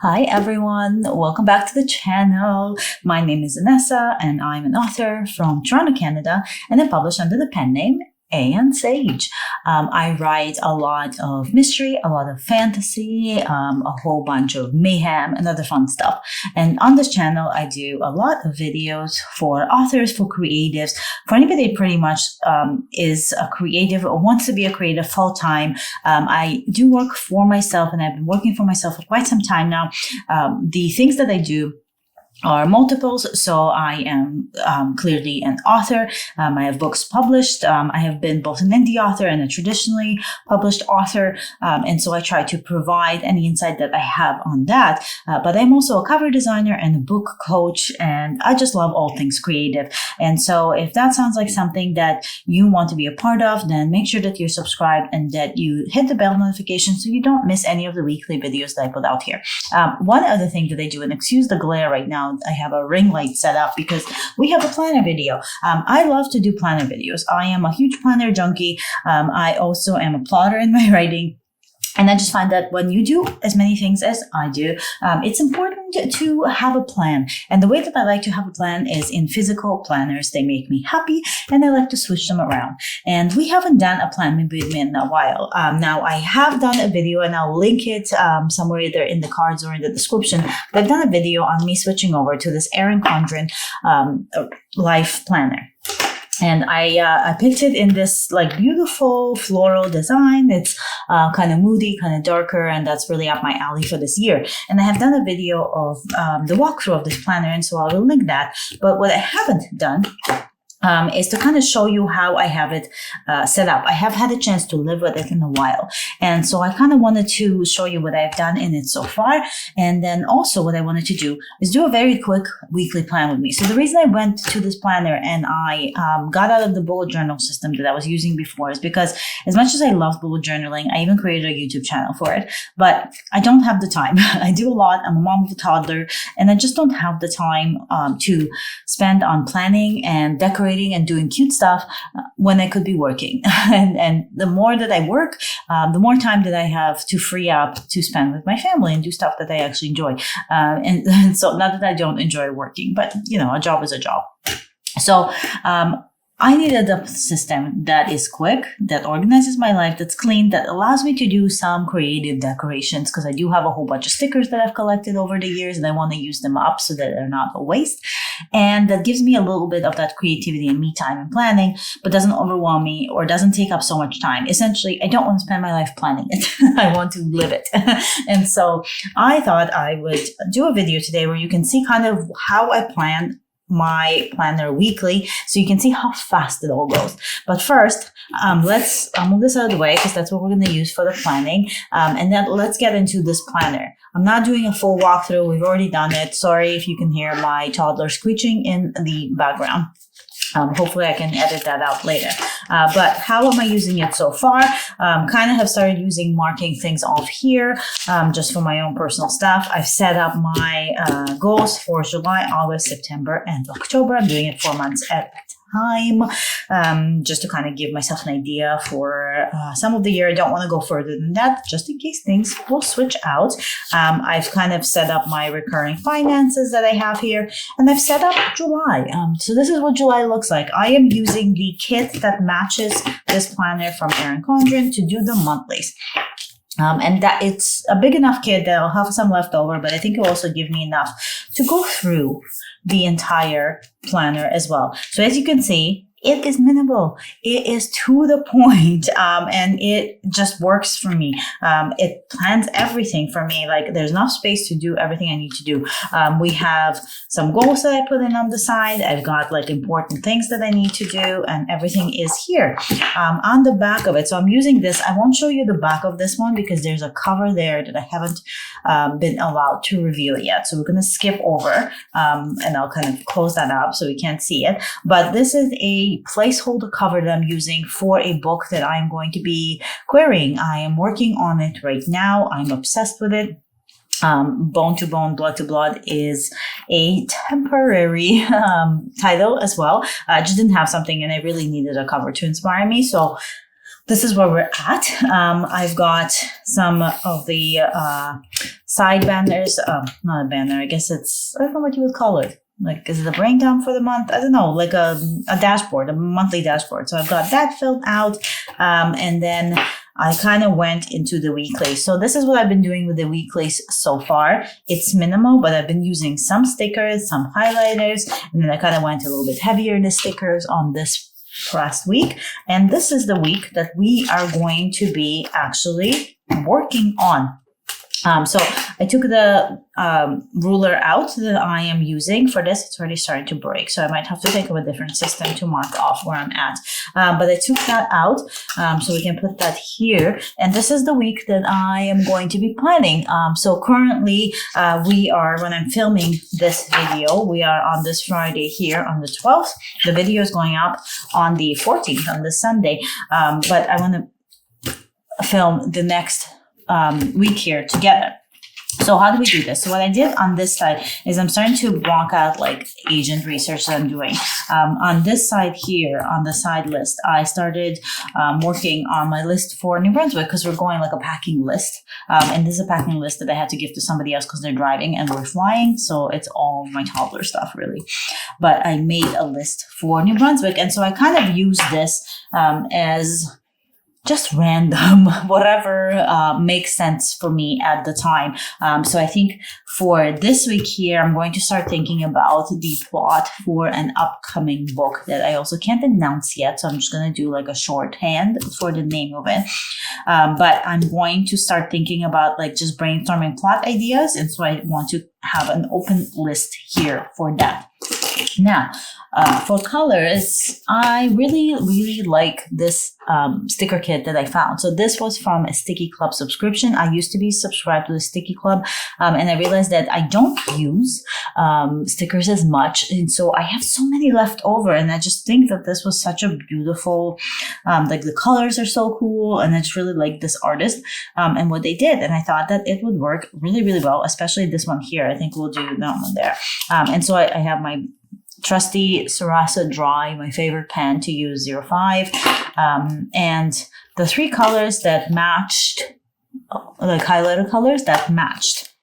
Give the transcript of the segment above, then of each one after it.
Hi everyone, welcome back to the channel. My name is Vanessa and I'm an author from Toronto, Canada, and I publish under the pen name Sage. I write a lot of mystery, a lot of fantasy, a whole bunch of mayhem and other fun stuff. And on this channel, I do a lot of videos for authors, for creatives, for anybody that pretty much is a creative or wants to be a creative full-time. I do work for myself and I've been working for myself for quite some time now. The things that I do are multiples. So I am clearly an author. I have books published. I have been both an indie author and a traditionally published author. And so I try to provide any insight that I have on that. But I'm also a cover designer and a book coach, and I just love all things creative. And so if that sounds like something that you want to be a part of, then make sure that you're subscribed and that you hit the bell notification so you don't miss any of the weekly videos that I put out here. One other thing that I do, and excuse the glare right now, I have a ring light set up because we have a planner video. I love to do planner videos. I am a huge planner junkie. I also am a plotter in my writing. And I just find that when you do as many things as I do, it's important to have a plan. And the way that I like to have a plan is in physical planners. They make me happy and I like to switch them around. And we haven't done a plan with me in a while. Now I have done a video and I'll link it somewhere either in the cards or in the description. But I've done a video on me switching over to this Erin Condren life planner. And I picked it in this like beautiful floral design. It's kind of moody, kind of darker, and that's really up my alley for this year. And I have done a video of the walkthrough of this planner, and so I will link that. But what I haven't done is to kind of show you how I have it set up. I have had a chance to live with it in a while. And so I kind of wanted to show you what I've done in it so far. And then also what I wanted to do is do a very quick weekly plan with me. So the reason I went to this planner and I got out of the bullet journal system that I was using before is because as much as I love bullet journaling, I even created a YouTube channel for it, but I don't have the time. I do a lot. I'm a mom of a toddler and I just don't have the time to spend on planning and decorating and doing cute stuff when I could be working. and the more that I work, the more time that I have to free up to spend with my family and do stuff that I actually enjoy. And so not that I don't enjoy working, but you know, a job is a job. So, I needed a system that is quick, that organizes my life, that's clean, that allows me to do some creative decorations because I do have a whole bunch of stickers that I've collected over the years and I want to use them up so that they're not a waste. And that gives me a little bit of that creativity and me time and planning, but doesn't overwhelm me or doesn't take up so much time. Essentially, I don't want to spend my life planning it. I want to live it. And so I thought I would do a video today where you can see kind of how I plan my planner weekly so you can see how fast it all goes. But first, let's move this out of the way because that's what we're going to use for the planning. And then let's get into this planner. I'm not doing a full walkthrough. We've already done it. Sorry if you can hear my toddler screeching in the background. Hopefully I can edit that out later. But how am I using it so far? Kind of have started using marking things off here just for my own personal stuff. I've set up my goals for July, August, September, and October. I'm doing it 4 months at a time just to kind of give myself an idea for some of the year. I don't want to go further than that just in case things will switch out. I've kind of set up my recurring finances that I have here, and I've set up July. So this is what July looks like. I am using the kit that matches this planner from Erin Condren to do the monthlies. And that it's a big enough kit that I'll have some left over, but I think it will also give me enough to go through the entire planner as well. So as you can see, it is minimal. It is to the point, and it just works for me. It plans everything for me. Like there's enough space to do everything I need to do. We have some goals that I put in on the side. I've got like important things that I need to do, and everything is here on the back of it. So I'm using this. I won't show you the back of this one because there's a cover there that I haven't been allowed to reveal yet. So we're going to skip over, and I'll kind of close that up so we can't see it. But this is a placeholder cover that I'm using for a book that I'm going to be querying. I am working on it right now. I'm obsessed with it. Bone to Bone, Blood to Blood is a temporary title as well. I just didn't have something and I really needed a cover to inspire me. So this is where we're at. I've got some of the side banners. Not a banner. I guess I don't know what you would call it. Like, is it a breakdown for the month? I don't know, like a dashboard, a monthly dashboard. So I've got that filled out. And then I kind of went into the weekly. So this is what I've been doing with the weeklies so far. It's minimal, but I've been using some stickers, some highlighters, and then I kind of went a little bit heavier in the stickers on this last week. And this is the week that we are going to be actually working on. So I took the ruler out that I am using for this. It's already starting to break, so I might have to think of a different system to mark off where I'm at. But I took that out, so we can put that here. And this is the week that I am going to be planning. So currently, when I'm filming this video, we are on this Friday here on the 12th. The video is going up on the 14th, on this Sunday. But I want to film the next week here together. So how do we do this? So what I did on this side is I'm starting to block out like agent research that I'm doing. On this side here, on the side list, I started working on my list for New Brunswick because we're going like a packing list. And this is a packing list that I had to give to somebody else because they're driving and we're flying. So it's all my toddler stuff really. But I made a list for New Brunswick. And so I kind of use this as just random, whatever makes sense for me at the time. So I think for this week here, I'm going to start thinking about the plot for an upcoming book that I also can't announce yet. So I'm just going to do like a shorthand for the name of it. But I'm going to start thinking about like just brainstorming plot ideas. And so I want to have an open list here for that. Now, for colors, I really, really like this sticker kit that I found. So this was from a Sticky Club subscription. I used to be subscribed to the Sticky Club, and I realized that I don't use stickers as much. And so I have so many left over, and I just think that this was such a beautiful, like the colors are so cool, and I just really like this artist and what they did. And I thought that it would work really, really well, especially this one here. I think we'll do that one there. And so I have my trusty Sarasa Dry, my favorite pen to use 05. And the three colors that matched, like highlighter colors that matched.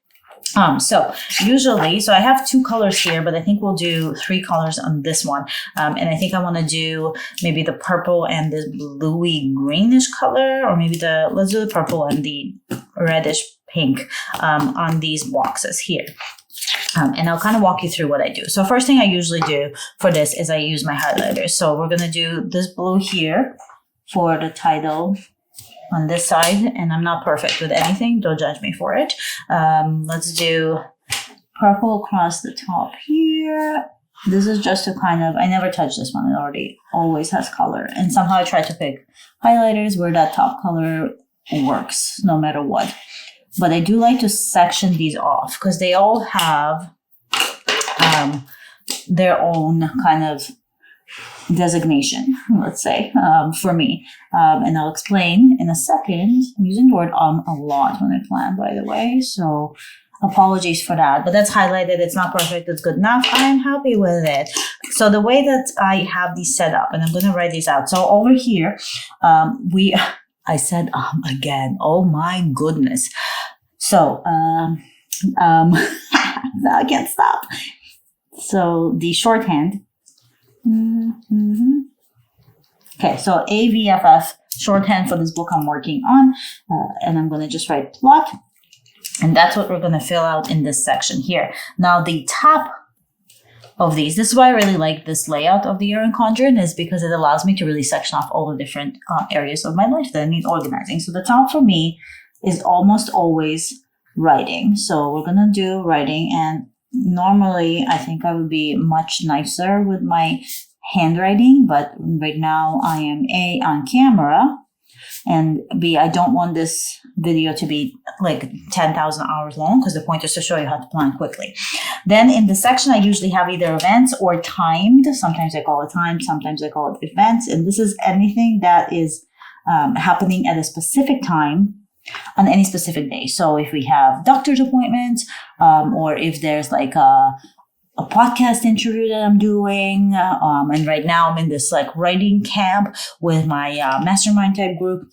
So usually, so I have two colors here, but I think we'll do three colors on this one. And I think I want to do maybe the purple and the bluey greenish color, or maybe let's do the purple and the reddish pink on these boxes here. And I'll kind of walk you through what I do. So first thing I usually do for this is I use my highlighters. So we're going to do this blue here for the title on this side. And I'm not perfect with anything. Don't judge me for it. Let's do purple across the top here. This is just to kind of, I never touch this one. It already always has color. And somehow I try to pick highlighters where that top color works no matter what. But I do like to section these off because they all have their own kind of designation, let's say, for me. And I'll explain in a second. I'm using the word a lot when I plan, by the way. So apologies for that. But that's highlighted. It's not perfect. It's good enough. I'm happy with it. So the way that I have these set up, and I'm going to write these out. So over here, I said again. Oh my goodness. So now I can't stop. So the shorthand. Okay, so AVFF shorthand for this book I'm working on, and I'm going to just write plot, and that's what we're going to fill out in this section here. Now the top of these, this is why I really like this layout of the Erin Condren, is because it allows me to really section off all the different areas of my life that I need organizing. So the top for me is almost always writing. So we're going to do writing, and normally I think I would be much nicer with my handwriting, but right now I am A, on camera, and B, I don't want this video to be like 10,000 hours long because the point is to show you how to plan quickly. Then in the section, I usually have either events or timed. Sometimes I call it timed, sometimes I call it events. And this is anything that is happening at a specific time on any specific day. So if we have doctor's appointments, or if there's like a a podcast interview that I'm doing. And right now I'm in this like writing camp with my mastermind type group.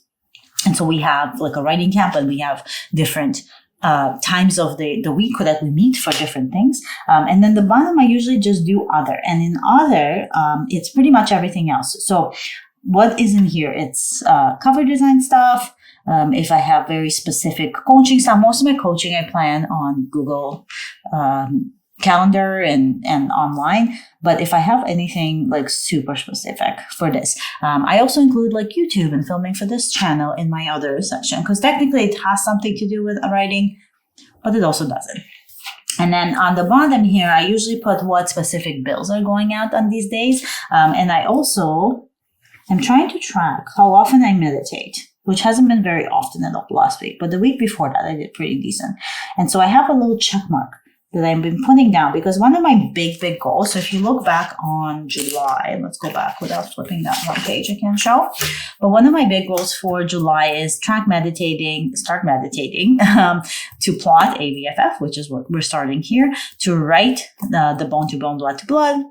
And so we have like a writing camp, and we have different times of the week that we meet for different things. And then the bottom, I usually just do other. And in other, it's pretty much everything else. So what is in here? It's cover design stuff. If I have very specific coaching stuff, most of my coaching I plan on Google Calendar and online. But if I have anything like super specific for this, I also include like YouTube and filming for this channel in my other section, because technically it has something to do with writing, but it also doesn't. And then on the bottom here, I usually put what specific bills are going out on these days. And I also am trying to track how often I meditate, which hasn't been very often in the last week, but the week before that I did pretty decent. And so I have a little check mark that I've been putting down, because one of my big goals, so if you look back on July, let's go back without flipping that one page I can show, but one of my big goals for July is start meditating, to plot AVFF, which is what we're starting here, to write the bone to bone, blood to blood,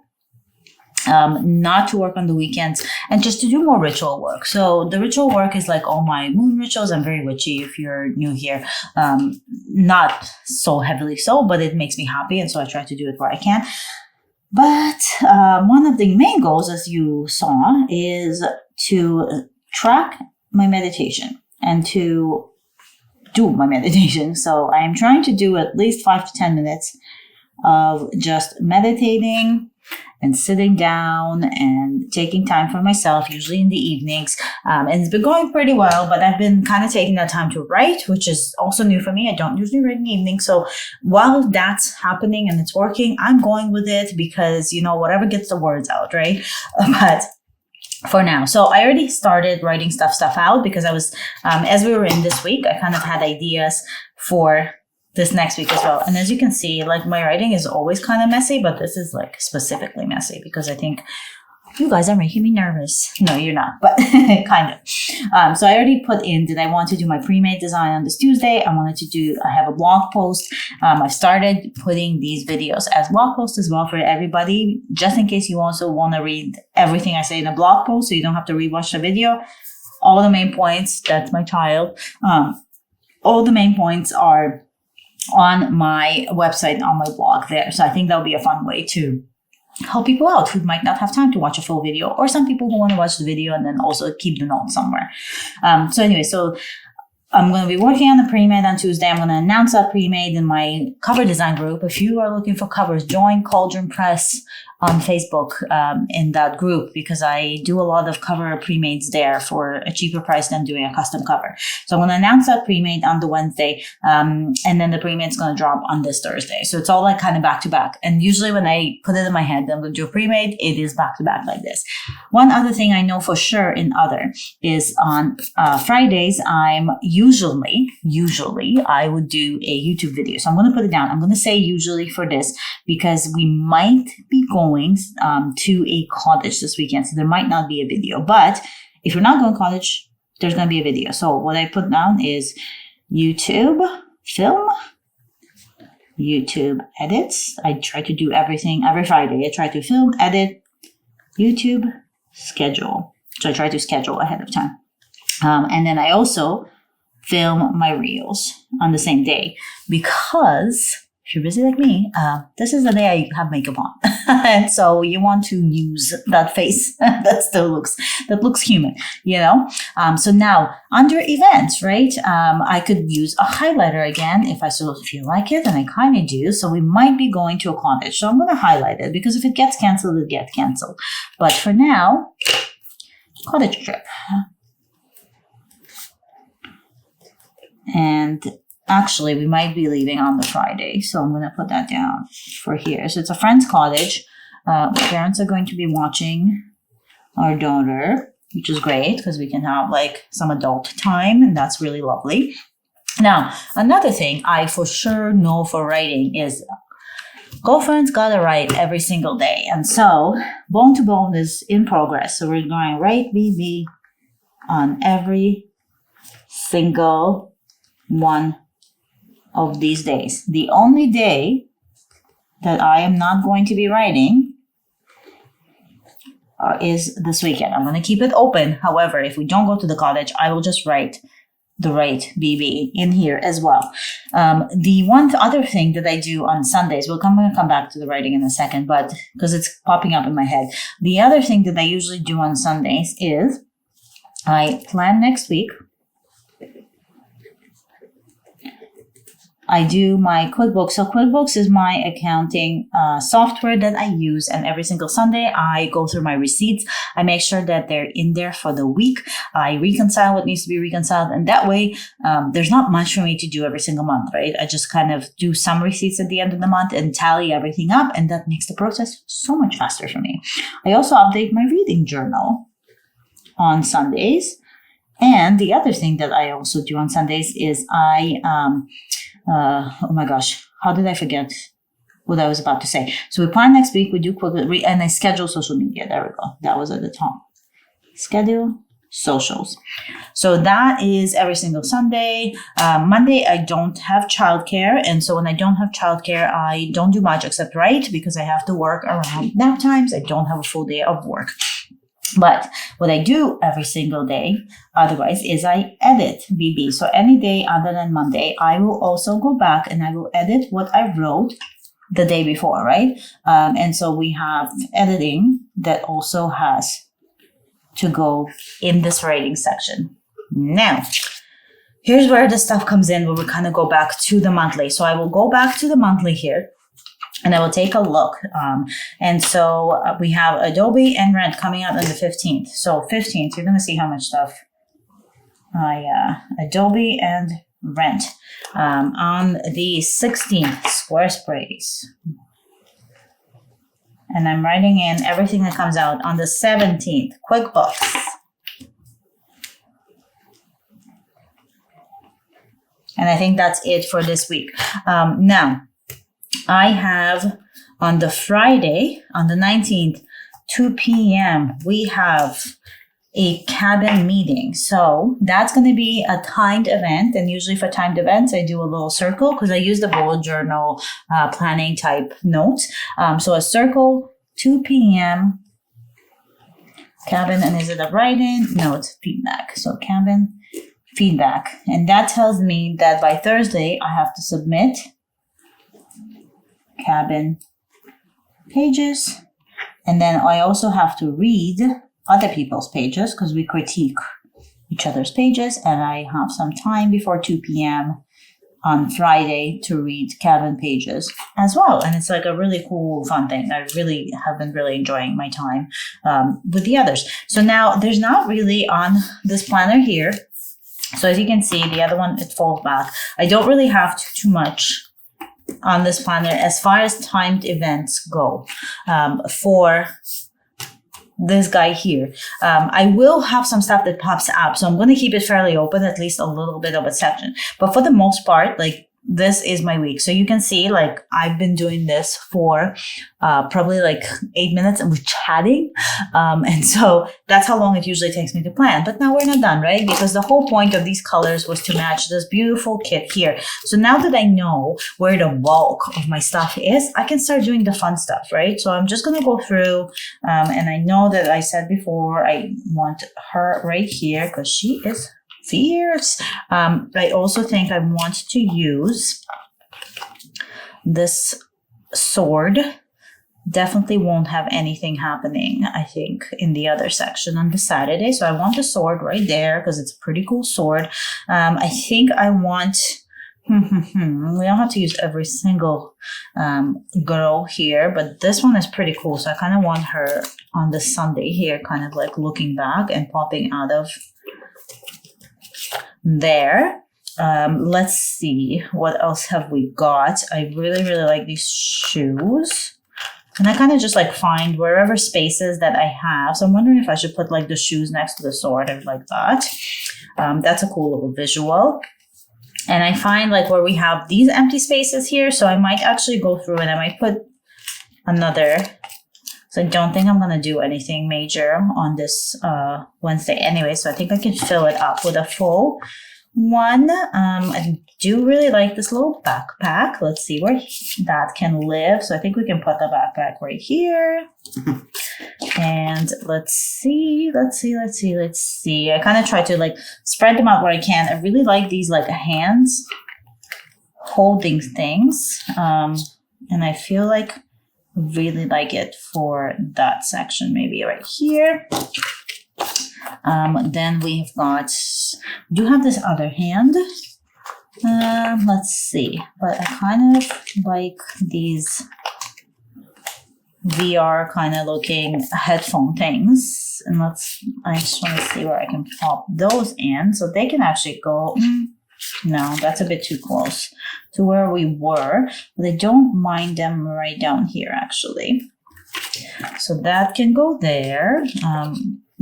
not to work on the weekends, and just to do more ritual work. So the ritual work is like all my moon rituals. I'm very witchy if you're new here. Not so heavily so, but it makes me happy, and so I try to do it where I can. But one of the main goals, as you saw, is to track my meditation and to do my meditation. So I am trying to do at least 5 to 10 minutes of just meditating and sitting down and taking time for myself, usually in the evenings. And it's been going pretty well, but I've been kind of taking that time to write, which is also new for me. I don't usually write in the evening. So while that's happening and it's working, I'm going with it because, whatever gets the words out, right? But for now. So I already started writing stuff out because I was, as we were in this week, I kind of had ideas for this next week as well. And as you can see, like my writing is always kind of messy, but this is like specifically messy because I think you guys are making me nervous. No, you're not, but kind of. So I already put in that I want to do my pre-made design on this Tuesday. I have a blog post. I've started putting these videos as blog posts as well for everybody, just in case you also want to read everything I say in a blog post so you don't have to rewatch the video. All the main points, that's my child. All the main points are on my website, on my blog there. So I think that'll be a fun way to help people out who might not have time to watch a full video, or some people who want to watch the video and then also keep the notes somewhere. So I'm going to be working on the pre-made on Tuesday. I'm going to announce that pre-made in my cover design group. If you are looking for covers, join Cauldron Press on Facebook in that group, because I do a lot of cover pre-mades there for a cheaper price than doing a custom cover. So I'm going to announce that pre-made on the Wednesday, and then the pre-made is going to drop on this Thursday. So it's all like kind of back to back. And usually when I put it in my head that I'm going to do a pre-made, it is back to back like this. One other thing I know for sure in other is on Fridays, I'm usually I would do a YouTube video. So I'm going to put it down. I'm going to say usually for this because we might be going to a cottage this weekend. So there might not be a video, but if you're not going to cottage, there's going to be a video. So what I put down is YouTube, film, YouTube edits. I try to do everything every Friday. I try to film, edit, YouTube, schedule. So I try to schedule ahead of time. And then I also film my reels on the same day because if you're busy like me, this is the day I have makeup on. And so you want to use that face that looks human, So now under events, right? I could use a highlighter again if I still feel like it, and I kind of do. So we might be going to a cottage. So I'm going to highlight it because if it gets canceled, it gets canceled. But for now, cottage trip. And actually, we might be leaving on the Friday, so I'm going to put that down for here. So it's a friend's cottage. My parents are going to be watching our daughter, which is great because we can have like some adult time, and that's really lovely. Now, another thing I for sure know for writing is girlfriend's gotta write every single day. And so Bone to Bone is in progress. So we're going to write BB on every single one of these days. The only day that I am not going to be writing is this weekend. I'm going to keep it open. However, if we don't go to the cottage, I will just write the right BB in here as well. The one other thing that I do on Sundays, I'm going to come back to the writing in a second, but because it's popping up in my head. The other thing that I usually do on Sundays is I plan next week. I do my QuickBooks. So QuickBooks is my accounting software that I use, and every single Sunday I go through my receipts. I make sure that they're in there for the week. I reconcile what needs to be reconciled, and that way there's not much for me to do every single month, right? I just kind of do some receipts at the end of the month and tally everything up, and that makes the process so much faster for me. I also update my reading journal on Sundays. And the other thing that I also do on Sundays is oh my gosh, how did I forget what I was about to say? So we plan next week, we do quickly, and I schedule social media. There we go. That was at the top. Schedule socials. So that is every single Sunday. Monday, I don't have childcare. And so when I don't have childcare, I don't do much except write because I have to work around nap times. I don't have a full day of work. But what I do every single day, otherwise, is I edit BB. So any day other than Monday, I will also go back and I will edit what I wrote the day before, right? And so we have editing that also has to go in this writing section. Now, here's where the stuff comes in, where we kind of go back to the monthly. So I will go back to the monthly here. And I will take a look. And so we have Adobe and Rent coming out on the 15th. So 15th, you're going to see how much stuff. Adobe and Rent. On the 16th, Squarespace. And I'm writing in everything that comes out on the 17th, QuickBooks. And I think that's it for this week. Now, I have on the Friday, on the 19th, 2 p.m., we have a cabin meeting. So that's going to be a timed event. And usually for timed events, I do a little circle because I use the bullet journal planning type notes. So a circle, 2 p.m., cabin, and is it a write-in? No, it's feedback. So cabin, feedback. And that tells me that by Thursday, I have to submit cabin pages, and then I also have to read other people's pages because we critique each other's pages, and I have some time before 2 p.m. on Friday to read cabin pages as well. And it's like a really cool, fun thing. I really have been really enjoying my time with the others. So now there's not really on this planner here. So as you can see, the other one, it folds back. I don't really have too much on this planner as far as timed events go for this guy here. I will have some stuff that pops up, so I'm going to keep it fairly open, at least a little bit of a section. But for the most part, like, this is my week. So you can see, like, I've been doing this for probably like 8 minutes and we're chatting. And so that's how long it usually takes me to plan. But now we're not done, right? Because the whole point of these colors was to match this beautiful kit here. So now that I know where the bulk of my stuff is, I can start doing the fun stuff, right? So I'm just going to go through, and I know that I said before, I want her right here because she is fierce. I also think I want to use this sword. Definitely won't have anything happening, I think, in the other section on the Saturday. So I want the sword right there because it's a pretty cool sword. I think I want... we don't have to use every single girl here, but this one is pretty cool. So I kind of want her on the Sunday here, kind of like looking back and popping out of there. Let's see, what else have we got? I really like these shoes, and I kind of just like find wherever spaces that I have. So I'm wondering if I should put like the shoes next to the sword or like that. That's a cool little visual. And I find like where we have these empty spaces here, so I might actually go through and I might put another. So I don't think I'm going to do anything major on this Wednesday anyway. So I think I can fill it up with a full one. I do really like this little backpack. Let's see where that can live. So I think we can put the backpack right here. And let's see. I kind of try to like spread them out where I can. I really like these like hands holding things. And I feel like I really like it for that section, maybe right here. Then we've got, we do have this other hand. Let's see, but I kind of like these VR kind of looking headphone things. And I just want to see where I can pop those in so they can actually go. No, that's a bit too close to where we were, but I don't mind them right down here actually. So that can go there.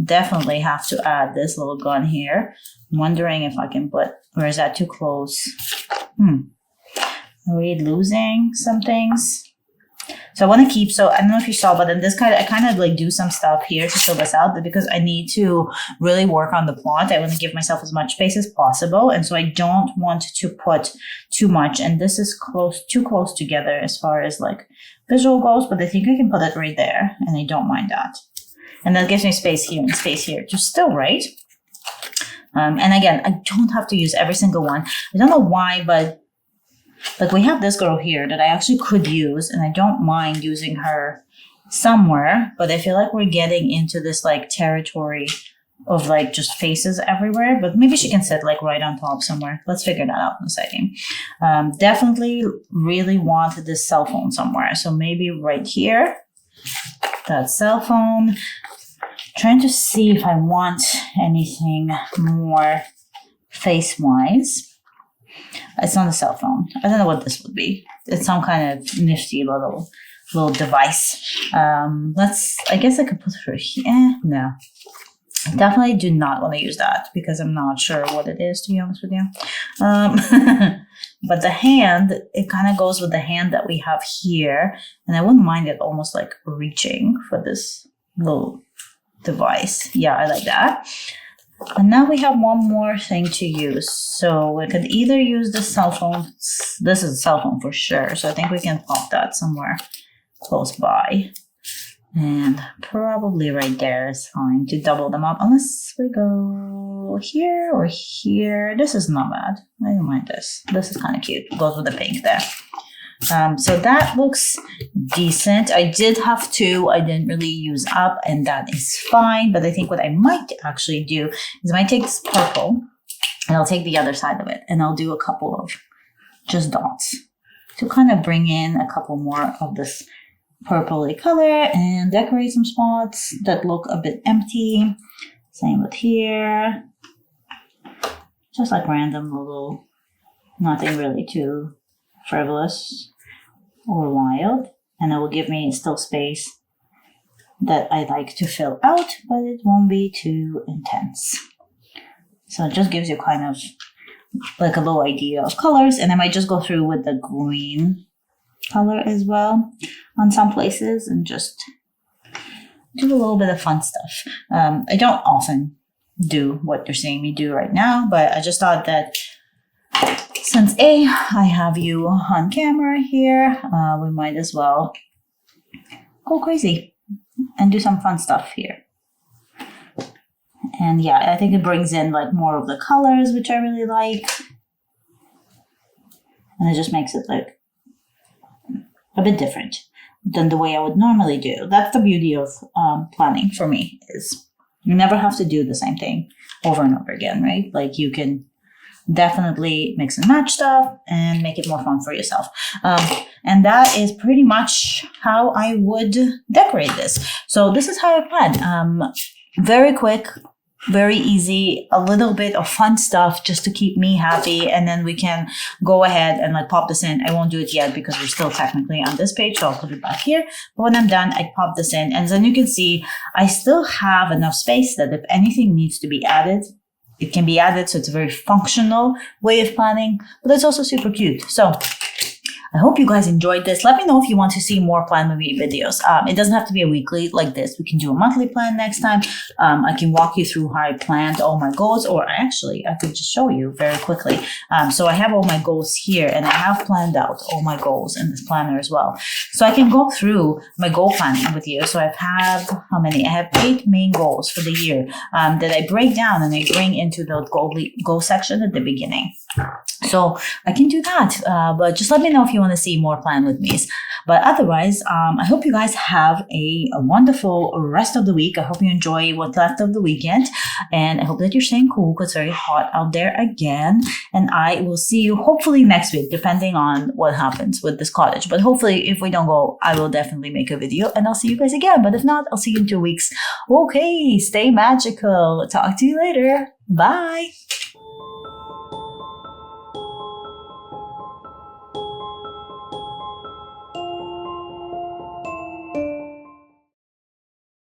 Definitely have to add this little gun here. I'm wondering if I can put, or is that too close? Are we losing some things? So I want to keep, so I don't know if you saw, but in this I kind of like do some stuff here to fill this out because I need to really work on the plot. I want to give myself as much space as possible. And so I don't want to put too much. And this is too close together as far as like visual goes, but I think I can put it right there and I don't mind that. And that gives me space here and space here, which is still right. And again, I don't have to use every single one. I don't know why, but like we have this girl here that I actually could use, and I don't mind using her somewhere, but I feel like we're getting into this like territory of like just faces everywhere, but maybe she can sit like right on top somewhere. Let's figure that out in a second. Definitely really want this cell phone somewhere. So maybe right here, that cell phone. Trying to see if I want anything more face-wise. It's not a cell phone. I don't know what this would be. It's some kind of nifty little device. I guess I could put her here. No. I definitely do not want to use that because I'm not sure what it is, to be honest with you. But the hand, it kind of goes with the hand that we have here. And I wouldn't mind it almost like reaching for this little device. Yeah, I like that. And now we have one more thing to use. So we could either use the cell phone. This is a cell phone for sure. So I think we can pop that somewhere close by. And probably right there is fine to double them up. Unless we go here or here. This is not bad. I don't mind this. This is kind of cute. Goes with the pink there. So that looks decent. I did have two. I didn't really use up, and that is fine. But I think what I might actually do is I might take this purple, and I'll take the other side of it, and I'll do a couple of just dots to kind of bring in a couple more of this purpley color and decorate some spots that look a bit empty. Same with here. Just like random little, nothing really too frivolous or wild, and it will give me still space that I like to fill out, but it won't be too intense. So it just gives you kind of like a little idea of colors, and I might just go through with the green color as well on some places and just do a little bit of fun stuff. I don't often do what you're seeing me do right now, but I just thought that since I have you on camera here, we might as well go crazy and do some fun stuff here. And yeah, I think it brings in like more of the colors, which I really like. And it just makes it like a bit different than the way I would normally do. That's the beauty of planning for me, is you never have to do the same thing over and over again, right? Like you can definitely mix and match stuff and make it more fun for yourself. And that is pretty much how I would decorate this. So this is how I plan. Very quick, very easy, a little bit of fun stuff just to keep me happy. And then we can go ahead and like pop this in. I won't do it yet because we're still technically on this page, so I'll put it back here. But when I'm done, I pop this in. And then you can see I still have enough space that if anything needs to be added, it can be added. So it's a very functional way of planning, but it's also super cute. So I hope you guys enjoyed this. Let me know if you want to see more plan with me videos. It doesn't have to be a weekly like this. We can do a monthly plan next time. I can walk you through how I planned all my goals, or actually I could just show you very quickly. So I have all my goals here, and I have planned out all my goals in this planner as well. So I can go through my goal plan with you. So I have, how many? I have 8 main goals for the year that I break down and I bring into the goal section at the beginning. So I can do that, but just let me know if you want to see more plan with me. But otherwise, I hope you guys have a wonderful rest of the week. I hope you enjoy what's left of the weekend, and I hope that you're staying cool because it's very hot out there again. And I will see you hopefully next week, depending on what happens with this cottage. But hopefully, if we don't go, I will definitely make a video, and I'll see you guys again. But if not, I'll see you in 2 weeks. Okay, stay magical. Talk to you later. Bye.